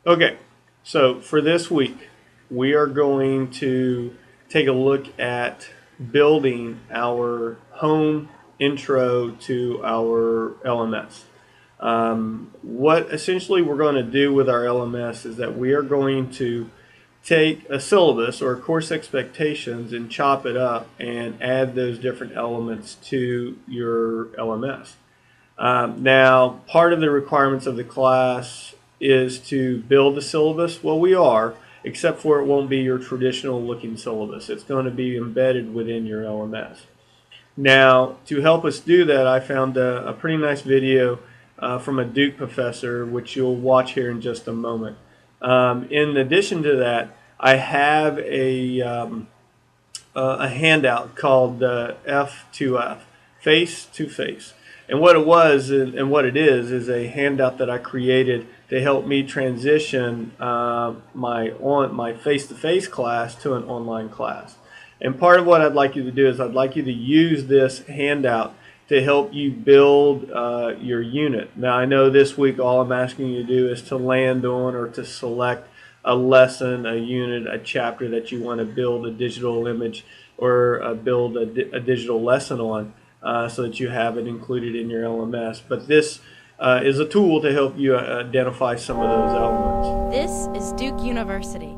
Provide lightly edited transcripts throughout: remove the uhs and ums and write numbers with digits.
Okay, so for this week, we are going to take a look at building our home intro to our LMS. What essentially we're going to do with our LMS is that we are going to take a syllabus or course expectations and chop it up and add those different elements to your LMS. Now, part of the requirements of the class is to build the syllabus. Well, we are, except for it won't be your traditional looking syllabus. It's going to be embedded within your LMS. Now, to help us do that, I found a pretty nice video from a Duke professor, which you'll watch here in just a moment. In addition to that, I have a handout called F2F, Face to Face. And what it was and what it is a handout that I created to help me transition my face-to-face class to an online class. And part of what I'd like you to do is I'd like you to use this handout to help you build your unit. Now, I know this week all I'm asking you to do is to land on or to select a lesson, a unit, a chapter that you want to build a digital image or build a digital lesson on so that you have it included in your LMS. But this is a tool to help you identify some of those elements. This is Duke University.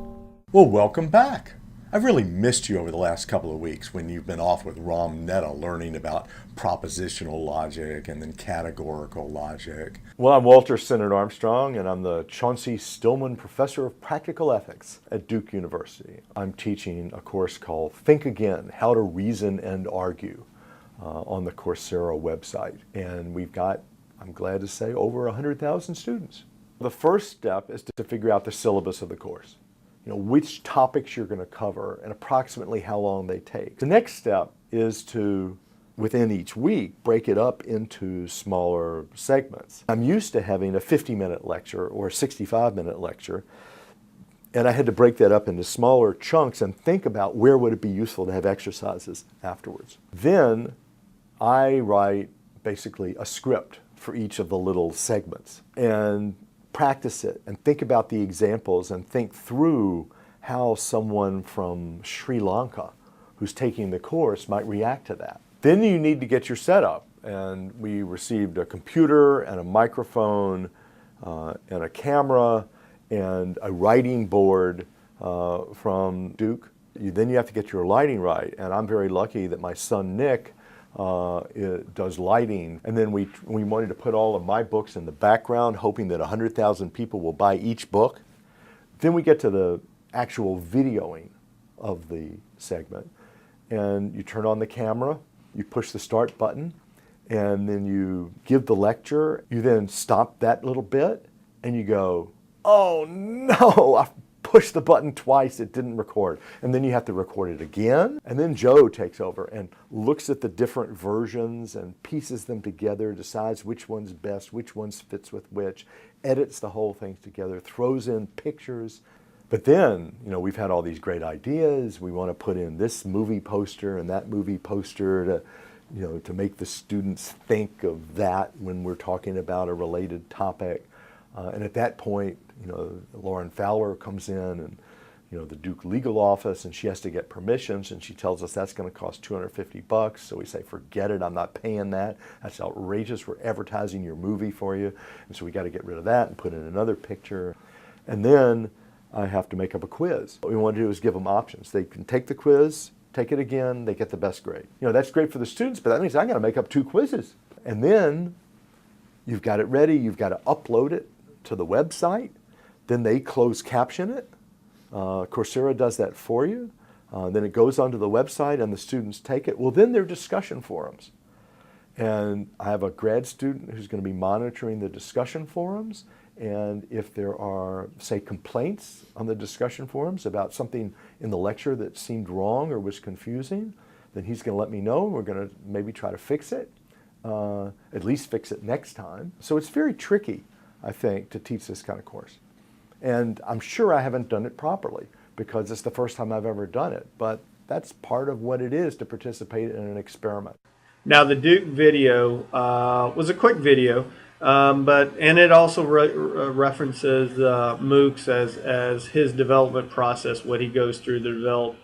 Well, welcome back. I've really missed you over the last couple of weeks when you've been off with Ram Netta learning about propositional logic and then categorical logic. Well, I'm Walter Sennett Armstrong, and I'm the Chauncey Stillman Professor of Practical Ethics at Duke University. I'm teaching a course called Think Again, How to Reason and Argue on the Coursera website. And we've got, I'm glad to say, over 100,000 students. The first step is to figure out the syllabus of the course. You know, which topics you're going to cover and approximately how long they take. The next step is to, within each week, break it up into smaller segments. I'm used to having a 50-minute lecture or a 65-minute lecture, and I had to break that up into smaller chunks and think about where would it be useful to have exercises afterwards. Then I write basically a script for each of the little segments and practice it and think about the examples and think through how someone from Sri Lanka who's taking the course might react to that. Then you need to get your setup, and we received a computer and a microphone and a camera and a writing board from Duke. Then you have to get your lighting right, and I'm very lucky that my son Nick does lighting. And then we wanted to put all of my books in the background, hoping that 100,000 people will buy each book. Then we get to the actual videoing of the segment. And you turn on the camera, you push the start button, and then you give the lecture. You then stop that little bit, and you go, oh no, I pushed the button twice, it didn't record. And then you have to record it again. And then Joe takes over and looks at the different versions and pieces them together, decides which one's best, which ones fits with which, edits the whole thing together, throws in pictures. But then, you know, we've had all these great ideas. We want to put in this movie poster and that movie poster to, you know, to make the students think of that when we're talking about a related topic. And at that point, you know, Lauren Fowler comes in and, you know, the Duke legal office, and she has to get permissions, and she tells us that's going to cost $250. So we say, forget it, I'm not paying that. That's outrageous, we're advertising your movie for you. And so we got to get rid of that and put in another picture. And then I have to make up a quiz. What we want to do is give them options. They can take the quiz, take it again, they get the best grade. You know, that's great for the students, but that means I got to make up 2 quizzes. And then you've got it ready, you've got to upload it to the website, then they close caption it. Coursera does that for you. Then it goes onto the website and the students take it. Well, then they're discussion forums. And I have a grad student who's going to be monitoring the discussion forums. And if there are, say, complaints on the discussion forums about something in the lecture that seemed wrong or was confusing, then he's going to let me know. We're going to maybe try to fix it, at least fix it next time. So it's very tricky, I think, to teach this kind of course. And I'm sure I haven't done it properly because it's the first time I've ever done it, but that's part of what it is to participate in an experiment. Now, the Duke video was a quick video. And it also references MOOCs as his development process, what he goes through to develop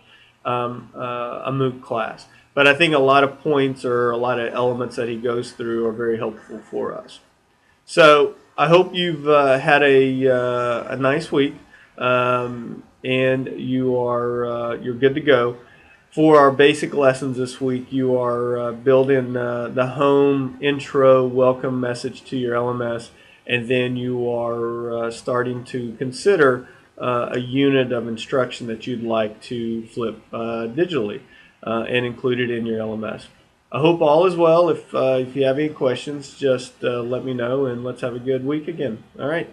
a MOOC class. But I think a lot of points or a lot of elements that he goes through are very helpful for us. So I hope you've had a nice week, and you're good to go. For our basic lessons this week, you are building the home intro welcome message to your LMS, and then you are starting to consider a unit of instruction that you'd like to flip digitally and include it in your LMS. I hope all is well. If you have any questions, just let me know, and let's have a good week again. All right.